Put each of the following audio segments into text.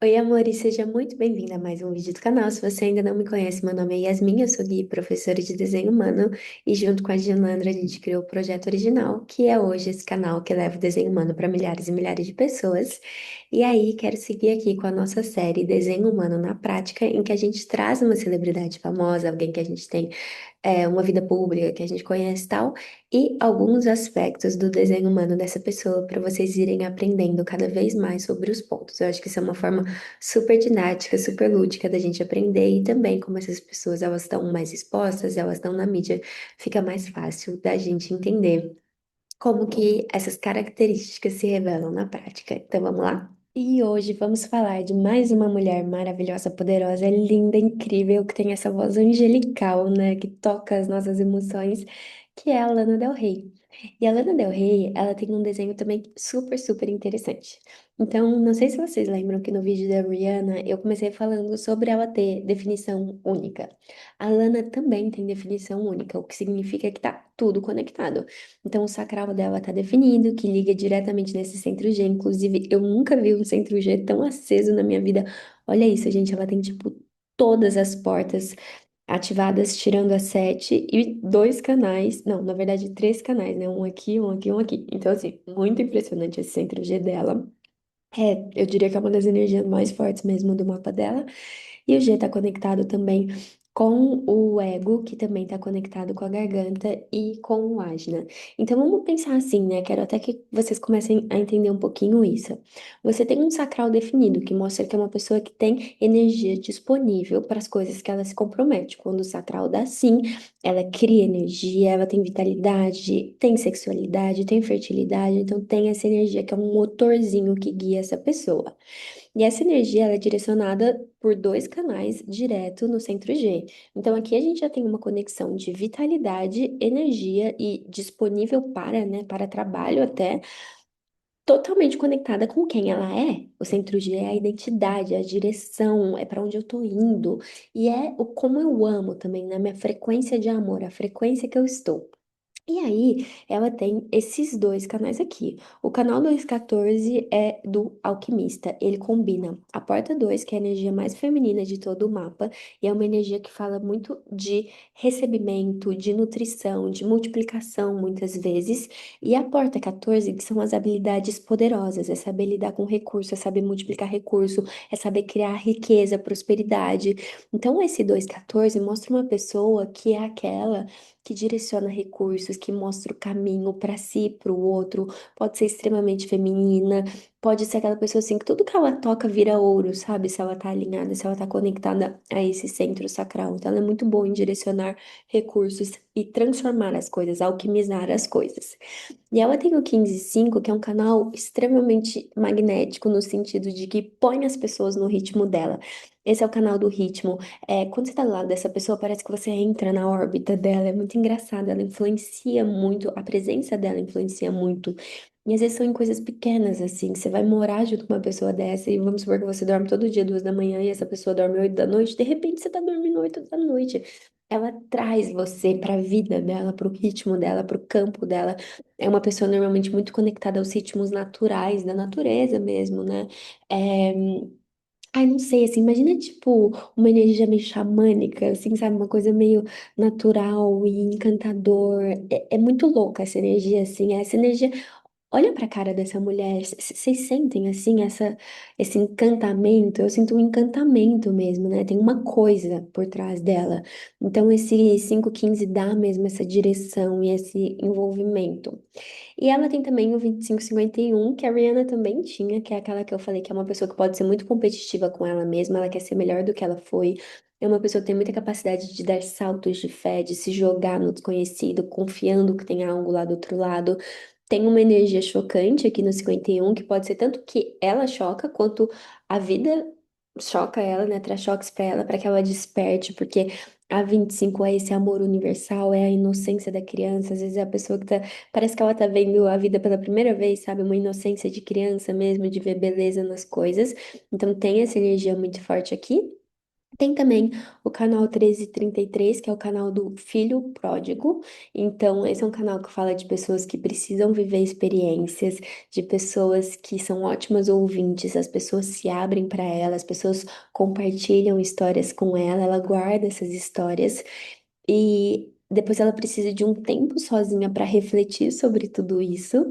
Oi, amor, e seja muito bem-vinda a mais um vídeo do canal. Se você ainda não me conhece, meu nome é Yasmin, eu sou guia e professora de desenho humano, e junto com a Gilandra a gente criou o projeto original, que é hoje esse canal que leva o desenho humano para milhares e milhares de pessoas. E aí, quero seguir aqui com a nossa série Desenho Humano na Prática, em que a gente traz uma celebridade famosa, alguém que a gente tem uma vida pública, que a gente conhece e tal, e alguns aspectos do desenho humano dessa pessoa para vocês irem aprendendo cada vez mais sobre os pontos. Eu acho que isso é uma forma super didática, super lúdica da gente aprender e também como essas pessoas elas estão mais expostas, elas estão na mídia, fica mais fácil da gente entender como que essas características se revelam na prática. Então vamos lá? E hoje vamos falar de mais uma mulher maravilhosa, poderosa, linda, incrível, que tem essa voz angelical, né, que toca as nossas emoções, que é a Lana Del Rey. E a Lana Del Rey, ela tem um desenho também super, super interessante. Então, não sei se vocês lembram que no vídeo da Rihanna eu comecei falando sobre ela ter definição única. A Lana também tem definição única, o que significa que tá tudo conectado. Então, o sacral dela está definido, que liga diretamente nesse centro G. Inclusive, eu nunca vi um centro G tão aceso na minha vida. Olha isso, gente, ela tem, tipo, todas as portas ativadas, tirando as sete, e dois canais, não, na verdade, três canais, né? Um aqui, um aqui, um aqui. Então, assim, muito impressionante esse centro G dela. Eu diria que é uma das energias mais fortes mesmo do mapa dela. E o G está conectado também com o ego, que também está conectado com a garganta e com o ajna. Então vamos pensar assim, né? Quero até que vocês comecem a entender um pouquinho isso. Você tem um sacral definido, que mostra que é uma pessoa que tem energia disponível para as coisas que ela se compromete. Quando o sacral dá sim, ela cria energia, ela tem vitalidade, tem sexualidade, tem fertilidade, então tem essa energia que é um motorzinho que guia essa pessoa. E essa energia ela é direcionada por dois canais direto no centro G. Então aqui a gente já tem uma conexão de vitalidade, energia e disponível para, né, para trabalho até, totalmente conectada com quem ela é. O centro G é a identidade, é a direção, é para onde eu tô indo e é o como eu amo também, na minha frequência de amor, a frequência que eu estou. E aí, ela tem esses dois canais aqui. O canal 214 é do alquimista. Ele combina a porta 2, que é a energia mais feminina de todo o mapa, e é uma energia que fala muito de recebimento, de nutrição, de multiplicação, muitas vezes. E a porta 14, que são as habilidades poderosas, é saber lidar com recurso, é saber multiplicar recurso, é saber criar riqueza, prosperidade. Então, esse 214 mostra uma pessoa que é aquela que direciona recursos, que mostra o caminho para si, para o outro, pode ser extremamente feminina, pode ser aquela pessoa assim que tudo que ela toca vira ouro, sabe? Se ela tá alinhada, se ela tá conectada a esse centro sacral. Então, ela é muito boa em direcionar recursos e transformar as coisas, alquimizar as coisas. E ela tem o 15.5, que é um canal extremamente magnético, no sentido de que põe as pessoas no ritmo dela. Esse é o canal do ritmo. Quando você tá do lado dessa pessoa, parece que você entra na órbita dela. É muito engraçado, ela influencia muito, a presença dela influencia muito. E às vezes são em coisas pequenas, assim. Você vai morar junto com uma pessoa dessa e vamos supor que você dorme todo dia 2 da manhã e essa pessoa dorme 8 da noite. De repente você tá dormindo 8 da noite. Ela traz você para a vida dela, para o ritmo dela, para o campo dela. É uma pessoa normalmente muito conectada aos ritmos naturais, da natureza mesmo, né? É... Ai, não sei, assim, imagina, tipo, uma energia meio xamânica, assim, sabe? Uma coisa meio natural e encantador. É muito louca essa energia, assim. Essa energia. Olha pra cara dessa mulher, vocês sentem assim esse encantamento? Eu sinto um encantamento mesmo, né? Tem uma coisa por trás dela. Então esse 515 dá mesmo essa direção e esse envolvimento. E ela tem também o 2551 que a Rihanna também tinha, que é aquela que eu falei que é uma pessoa que pode ser muito competitiva com ela mesma, ela quer ser melhor do que ela foi. É uma pessoa que tem muita capacidade de dar saltos de fé, de se jogar no desconhecido, confiando que tem algo lá do outro lado. Tem uma energia chocante aqui no 51 que pode ser tanto que ela choca, quanto a vida choca ela, né? Traz choques pra ela, para que ela desperte, porque a 25 é esse amor universal, é a inocência da criança. Às vezes é a pessoa que tá, parece que ela tá vendo a vida pela primeira vez, sabe? Uma inocência de criança mesmo, de ver beleza nas coisas. Então tem essa energia muito forte aqui. Tem também o canal 1333, que é o canal do Filho Pródigo. Então, esse é um canal que fala de pessoas que precisam viver experiências, de pessoas que são ótimas ouvintes, as pessoas se abrem para ela, as pessoas compartilham histórias com ela, ela guarda essas histórias e depois ela precisa de um tempo sozinha para refletir sobre tudo isso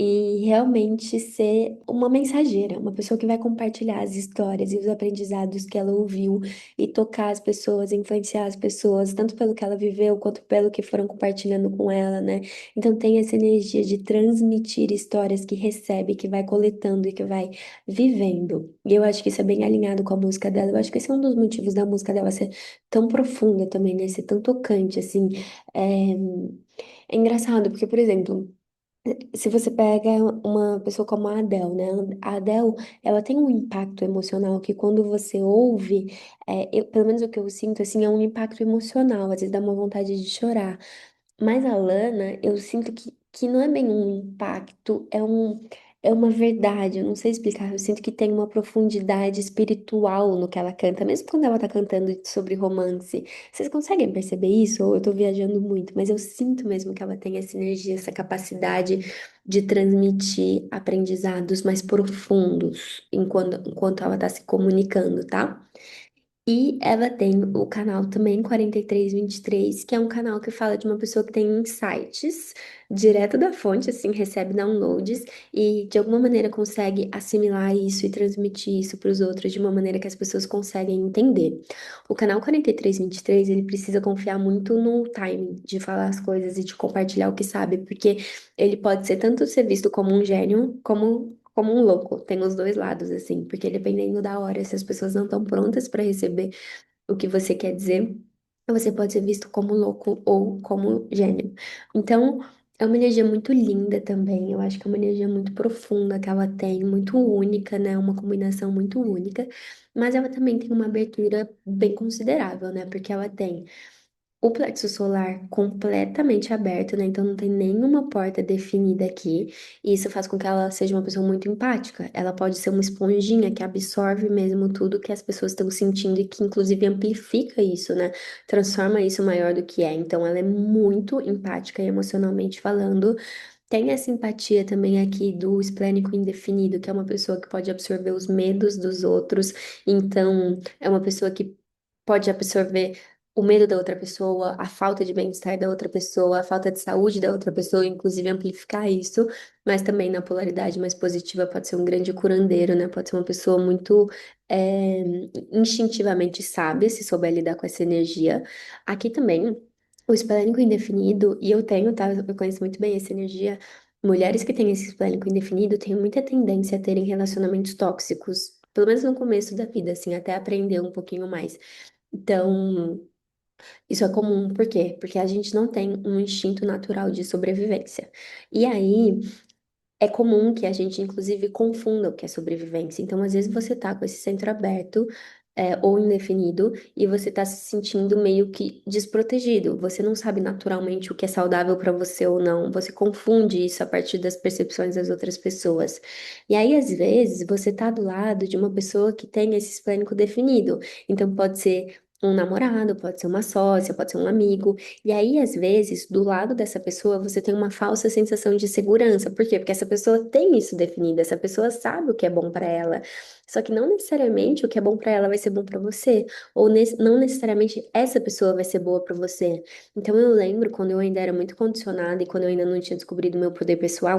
e realmente ser uma mensageira, uma pessoa que vai compartilhar as histórias e os aprendizados que ela ouviu e tocar as pessoas, influenciar as pessoas, tanto pelo que ela viveu quanto pelo que foram compartilhando com ela, né? Então tem essa energia de transmitir histórias que recebe, que vai coletando e que vai vivendo. E eu acho que isso é bem alinhado com a música dela. Eu acho que esse é um dos motivos da música dela ser tão profunda também, né? Ser tão tocante, assim. É, é engraçado, porque, por exemplo, se você pega uma pessoa como a Adele, né? A Adele, ela tem um impacto emocional que quando você ouve, pelo menos o que eu sinto, assim, é um impacto emocional, às vezes dá uma vontade de chorar. Mas a Lana, eu sinto que não é bem um impacto, é uma verdade, eu não sei explicar. Eu sinto que tem uma profundidade espiritual no que ela canta, mesmo quando ela tá cantando sobre romance. Vocês conseguem perceber isso? Ou eu tô viajando muito, mas eu sinto mesmo que ela tem essa energia, essa capacidade de transmitir aprendizados mais profundos enquanto ela tá se comunicando, tá? E ela tem o canal também 4323, que é um canal que fala de uma pessoa que tem insights direto da fonte, assim, recebe downloads e de alguma maneira consegue assimilar isso e transmitir isso para os outros de uma maneira que as pessoas conseguem entender. O canal 4323, ele precisa confiar muito no timing de falar as coisas e de compartilhar o que sabe, porque ele pode ser tanto ser visto como um gênio, como um louco. Tem os dois lados, assim, porque dependendo da hora, se as pessoas não estão prontas para receber o que você quer dizer, você pode ser visto como louco ou como gênio. Então, é uma energia muito linda também. Eu acho que é uma energia muito profunda que ela tem, muito única, né? Uma combinação muito única. Mas ela também tem uma abertura bem considerável, né? Porque ela tem o plexo solar completamente aberto, né? Então não tem nenhuma porta definida aqui. E isso faz com que ela seja uma pessoa muito empática. Ela pode ser uma esponjinha que absorve mesmo tudo que as pessoas estão sentindo e que inclusive amplifica isso, né? Transforma isso maior do que é. Então ela é muito empática e emocionalmente falando. Tem essa empatia também aqui do esplênico indefinido, que é uma pessoa que pode absorver os medos dos outros. Então, é uma pessoa que pode absorver o medo da outra pessoa, a falta de bem-estar da outra pessoa, a falta de saúde da outra pessoa, inclusive amplificar isso, mas também na polaridade mais positiva pode ser um grande curandeiro, né? Pode ser uma pessoa muito é, instintivamente sábia, se souber lidar com essa energia. Aqui também, o esplênico indefinido, e eu tenho, tá? Eu conheço muito bem essa energia. Mulheres que têm esse esplênico indefinido têm muita tendência a terem relacionamentos tóxicos, pelo menos no começo da vida, assim, até aprender um pouquinho mais. Então, isso é comum, por quê? Porque a gente não tem um instinto natural de sobrevivência. E aí, é comum que a gente, inclusive, confunda o que é sobrevivência. Então, às vezes, você tá com esse centro aberto, ou indefinido, e você tá se sentindo meio que desprotegido. Você não sabe naturalmente o que é saudável para você ou não. Você confunde isso a partir das percepções das outras pessoas. E aí, às vezes, você tá do lado de uma pessoa que tem esse esplênico definido. Então, pode ser um namorado, pode ser uma sócia, pode ser um amigo. E aí, às vezes, do lado dessa pessoa, você tem uma falsa sensação de segurança. Por quê? Porque essa pessoa tem isso definido, essa pessoa sabe o que é bom pra ela. Só que não necessariamente o que é bom pra ela vai ser bom pra você, ou não necessariamente essa pessoa vai ser boa pra você. Então, eu lembro quando eu ainda era muito condicionada e quando eu ainda não tinha descobrido o meu poder pessoal,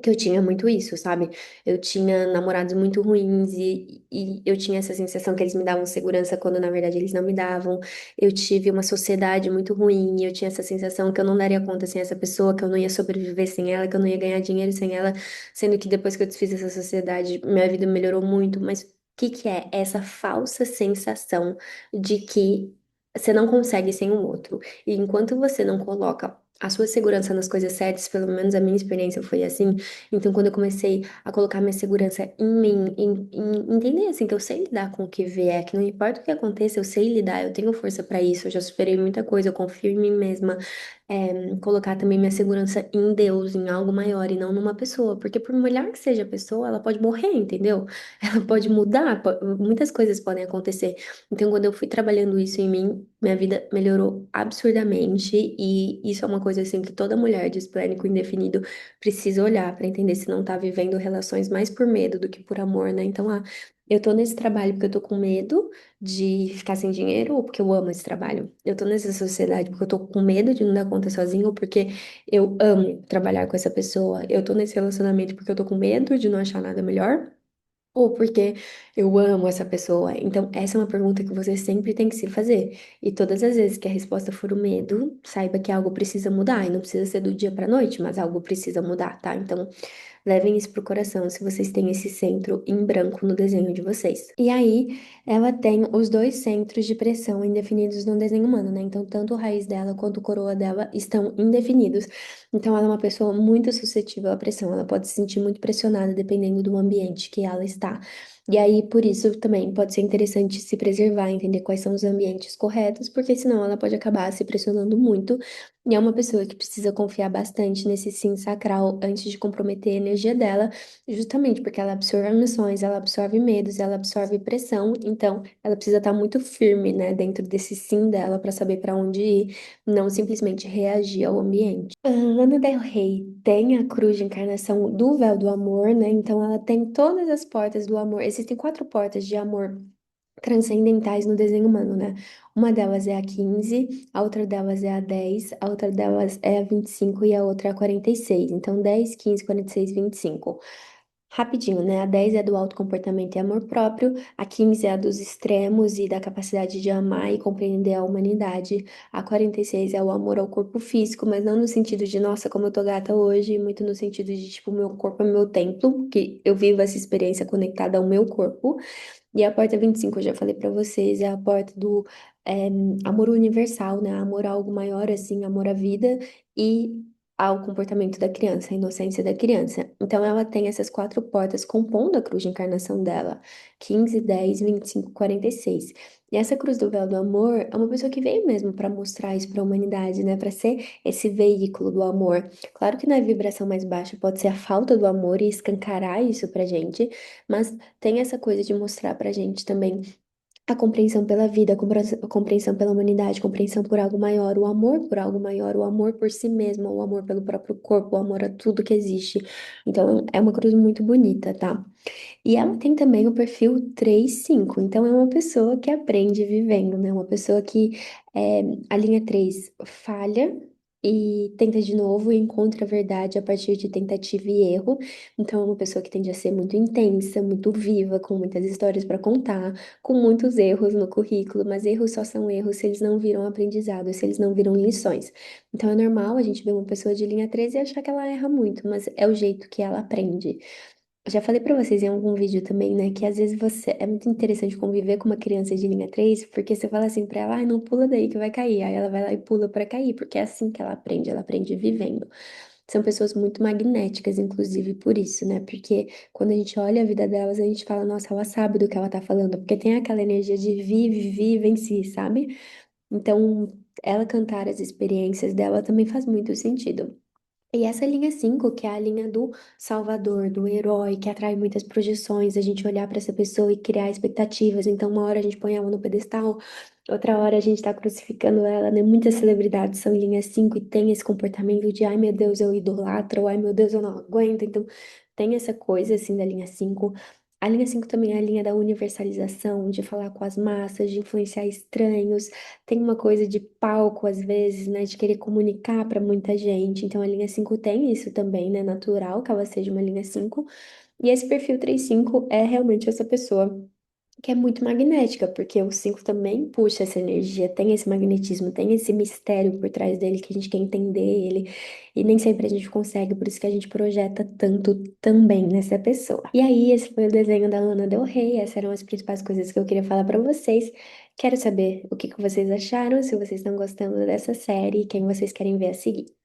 que eu tinha muito isso, sabe? Eu tinha namorados muito ruins e eu tinha essa sensação que eles me davam segurança quando na verdade eles não me davam. Eu tive uma sociedade muito ruim, e eu tinha essa sensação que eu não daria conta sem essa pessoa, que eu não ia sobreviver sem ela, que eu não ia ganhar dinheiro sem ela, sendo que depois que eu desfiz essa sociedade, minha vida melhorou muito, mas o que que é essa falsa sensação de que você não consegue sem o outro? E enquanto você não coloca a sua segurança nas coisas certas, pelo menos a minha experiência foi assim, então quando eu comecei a colocar minha segurança em mim, em entender assim que eu sei lidar com o que vier, que não importa o que aconteça, eu sei lidar, eu tenho força pra isso, eu já superei muita coisa, eu confio em mim mesma. colocar também minha segurança em Deus, em algo maior e não numa pessoa, porque por melhor que seja a pessoa, ela pode morrer, entendeu? Ela pode mudar, muitas coisas podem acontecer. Então, quando eu fui trabalhando isso em mim, minha vida melhorou absurdamente e isso é uma coisa assim que toda mulher displênico indefinido precisa olhar para entender se não tá vivendo relações mais por medo do que por amor, né? Então, eu tô nesse trabalho porque eu tô com medo de ficar sem dinheiro ou porque eu amo esse trabalho? Eu tô nessa sociedade porque eu tô com medo de não dar conta sozinho ou porque eu amo trabalhar com essa pessoa? Eu tô nesse relacionamento porque eu tô com medo de não achar nada melhor? Ou porque eu amo essa pessoa? Então, essa é uma pergunta que você sempre tem que se fazer. E todas as vezes que a resposta for o medo, saiba que algo precisa mudar. E não precisa ser do dia pra noite, mas algo precisa mudar, tá? Então, levem isso pro coração se vocês têm esse centro em branco no desenho de vocês. E aí, ela tem os dois centros de pressão indefinidos no desenho humano, né? Então, tanto o raiz dela quanto o coroa dela estão indefinidos. Então, ela é uma pessoa muito suscetível à pressão. Ela pode se sentir muito pressionada dependendo do ambiente que ela está. E aí, por isso, também pode ser interessante se preservar, entender quais são os ambientes corretos, porque senão ela pode acabar se pressionando muito. E é uma pessoa que precisa confiar bastante nesse sim sacral antes de comprometer a energia dela, justamente porque ela absorve emoções, ela absorve medos, ela absorve pressão. Então, ela precisa estar muito firme, né, dentro desse sim dela para saber para onde ir, não simplesmente reagir ao ambiente. A Lana Del Rey tem a cruz de encarnação do véu do amor, né? Então, ela tem todas as portas do amor. Existem quatro portas de amor transcendentais no desenho humano, né? Uma delas é a 15, a outra delas é a 10, a outra delas é a 25 e a outra é a 46. Então, 10, 15, 46, 25. Rapidinho, né? A 10 é do autocomportamento e amor próprio, a 15 é a dos extremos e da capacidade de amar e compreender a humanidade, a 46 é o amor ao corpo físico, mas não no sentido de, nossa, como eu tô gata hoje, muito no sentido de, tipo, meu corpo é meu templo, que eu vivo essa experiência conectada ao meu corpo. E a porta 25 eu já falei pra vocês, é a porta do amor universal, né? Amor a algo maior, assim, amor à vida e ao comportamento da criança, a inocência da criança. Então, ela tem essas quatro portas compondo a cruz de encarnação dela: 15, 10, 25, 46. E essa cruz do véu do amor é uma pessoa que veio mesmo para mostrar isso para a humanidade, né? Para ser esse veículo do amor. Claro que na vibração mais baixa pode ser a falta do amor e escancarar isso pra gente, mas tem essa coisa de mostrar pra gente também a compreensão pela vida, a compreensão pela humanidade, a compreensão por algo maior, o amor por algo maior, o amor por si mesmo, o amor pelo próprio corpo, o amor a tudo que existe. Então, é uma cruz muito bonita, tá? E ela tem também o perfil 3-5, então é uma pessoa que aprende vivendo, né? Uma pessoa que a linha 3 falha e tenta de novo e encontra a verdade a partir de tentativa e erro. Então é uma pessoa que tende a ser muito intensa, muito viva, com muitas histórias para contar, com muitos erros no currículo, mas erros só são erros se eles não viram aprendizado, se eles não viram lições. Então é normal a gente ver uma pessoa de linha 13 e achar que ela erra muito, mas é o jeito que ela aprende. Já falei pra vocês em algum vídeo também, né, que às vezes você é muito interessante conviver com uma criança de linha 3 porque você fala assim pra ela, ai, não pula daí que vai cair. Aí ela vai lá e pula pra cair, porque é assim que ela aprende vivendo. São pessoas muito magnéticas, inclusive por isso, né? Porque quando a gente olha a vida delas, a gente fala, nossa, ela sabe do que ela tá falando, porque tem aquela energia de vive, vive em si, sabe? Então, ela cantar as experiências dela também faz muito sentido. E essa linha 5 que é a linha do salvador, do herói, que atrai muitas projeções, a gente olhar para essa pessoa e criar expectativas. Então, uma hora a gente põe ela no pedestal, outra hora a gente tá crucificando ela, né? Muitas celebridades são linha 5 e tem esse comportamento de, ai meu Deus, eu idolatro, ai meu Deus, eu não aguento. Então, tem essa coisa assim da linha 5. A linha 5 também é a linha da universalização, de falar com as massas, de influenciar estranhos. Tem uma coisa de palco, às vezes, né, de querer comunicar para muita gente. Então, a linha 5 tem isso também, né, natural que ela seja uma linha 5. E esse perfil 3-5 é realmente essa pessoa que é muito magnética, porque o 5 também puxa essa energia, tem esse magnetismo, tem esse mistério por trás dele que a gente quer entender ele, e nem sempre a gente consegue, por isso que a gente projeta tanto também nessa pessoa. E aí, esse foi o desenho da Lana Del Rey, essas eram as principais coisas que eu queria falar pra vocês. Quero saber o que que vocês acharam, se vocês estão gostando dessa série, e quem vocês querem ver a seguir.